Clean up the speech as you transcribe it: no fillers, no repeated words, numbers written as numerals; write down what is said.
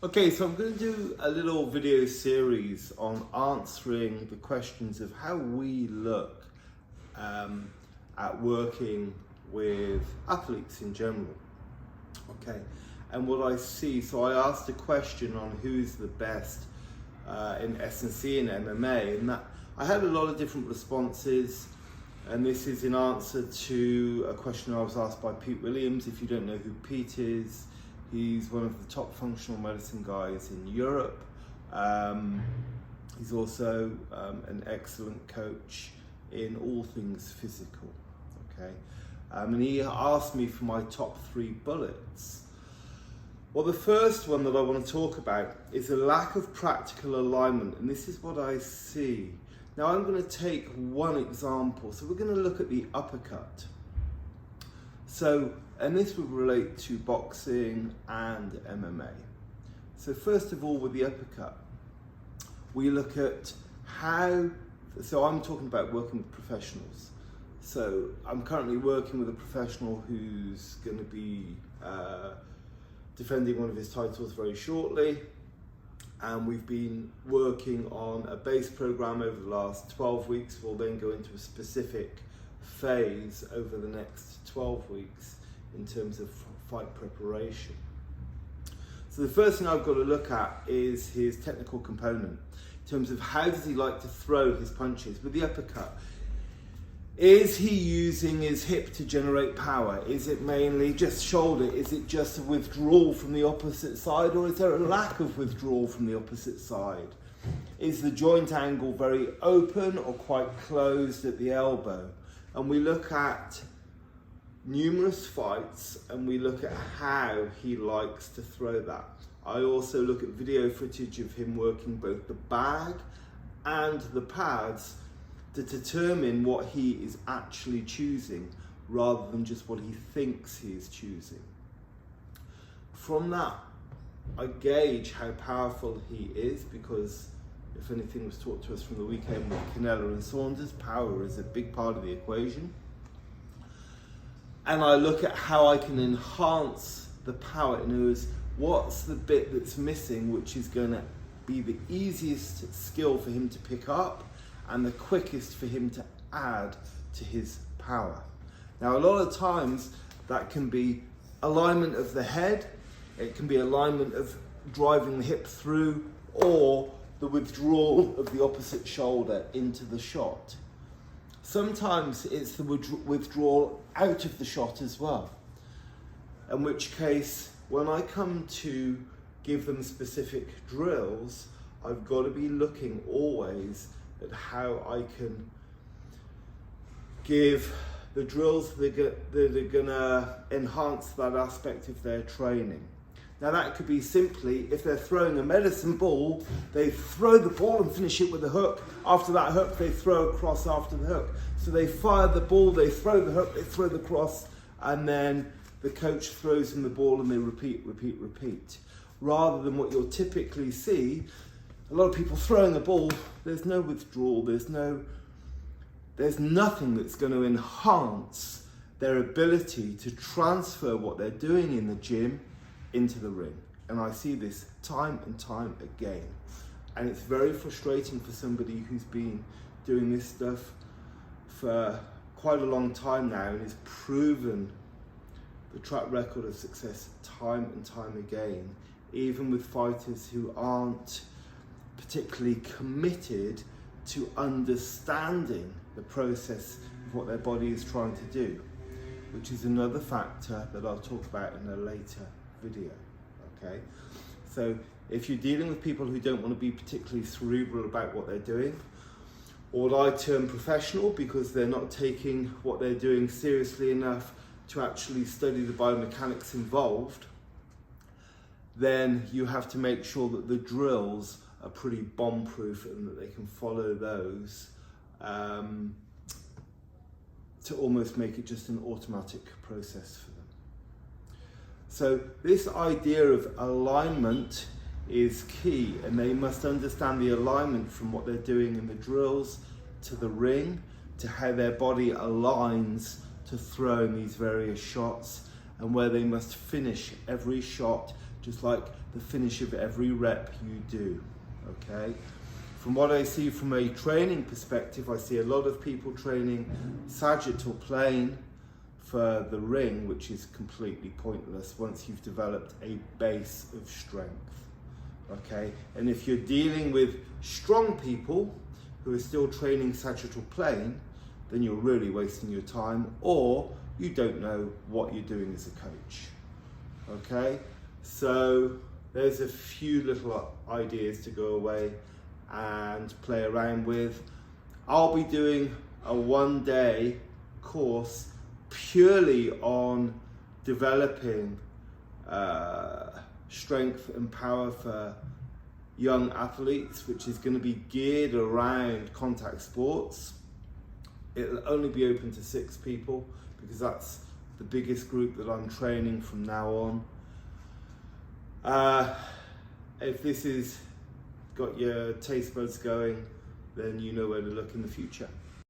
Okay, so I'm going to do a little video series on answering the questions of how we look at working with athletes in general. Okay, and what I see, so I asked a question on who's the best in S&C and MMA, and that I had a lot of different responses. And this is in answer to a question I was asked by Pete Williams. If you don't know who Pete is, he's one of the top functional medicine guys in Europe. He's also an excellent coach in all things physical. Okay, and he asked me for my top 3 bullets. Well, the first one that I want to talk about is a lack of practical alignment, and this is what I see. Now I'm going to take one example. So we're going to look at the uppercut. So, and this would relate to boxing and MMA. So first of all, with the uppercut, we look at how, so I'm talking about working with professionals. So I'm currently working with a professional who's going to be defending one of his titles very shortly. And we've been working on a base program over the last 12 weeks. We'll then go into a specific phase over the next 12 weeks in terms of fight preparation. So the first thing I've got to look at is his technical component in terms of how does he like to throw his punches with the uppercut. Is he using his hip to generate power? Is it mainly just shoulder? Is it just a withdrawal from the opposite side, or is there a lack of withdrawal from the opposite side? Is the joint angle very open or quite closed at the elbow? And we look at numerous fights and we look at how he likes to throw that. I also look at video footage of him working both the bag and the pads to determine what he is actually choosing rather than just what he thinks he is choosing. From that, I gauge how powerful he is, because if anything was taught to us from the weekend with Canella and Saunders, power is a big part of the equation. And I look at how I can enhance the power. In other words, what's the bit that's missing, which is going to be the easiest skill for him to pick up and the quickest for him to add to his power. Now, a lot of times that can be alignment of the head, it can be alignment of driving the hip through, or the withdrawal of the opposite shoulder into the shot. Sometimes it's the withdrawal out of the shot as well, in which case, when I come to give them specific drills, I've got to be looking always at how I can give the drills that are going to enhance that aspect of their training. Now that could be simply, if they're throwing a medicine ball, they throw the ball and finish it with a hook. After that hook, they throw a cross after the hook. So they fire the ball, they throw the hook, they throw the cross, and then the coach throws them the ball and they repeat. Rather than what you'll typically see, a lot of people throwing a ball, there's no withdrawal, there's nothing that's going to enhance their ability to transfer what they're doing in the gym into the ring. And I see this time and time again. And it's very frustrating for somebody who's been doing this stuff for quite a long time now and has proven the track record of success time and time again, even with fighters who aren't particularly committed to understanding the process of what their body is trying to do, which is another factor that I'll talk about in a later video. Okay, so if you're dealing with people who don't want to be particularly cerebral about what they're doing, or what I term professional, because they're not taking what they're doing seriously enough to actually study the biomechanics involved, then you have to make sure that the drills are pretty bomb-proof and that they can follow those to almost make it just an automatic process for them. So this idea of alignment is key, and they must understand the alignment from what they're doing in the drills to the ring, to how their body aligns to throwing these various shots, and where they must finish every shot just like the finish of every rep you do, okay? From what I see from a training perspective, I see a lot of people training sagittal plane for the ring, which is completely pointless once you've developed a base of strength, okay? And if you're dealing with strong people who are still training sagittal plane, then you're really wasting your time, or you don't know what you're doing as a coach, okay? So there's a few little ideas to go away and play around with. I'll be doing a 1-day course purely on developing strength and power for young athletes, which is going to be geared around contact sports. It'll only be open to 6 people because that's the biggest group that I'm training from now on. If this has got your taste buds going, then you know where to look in the future.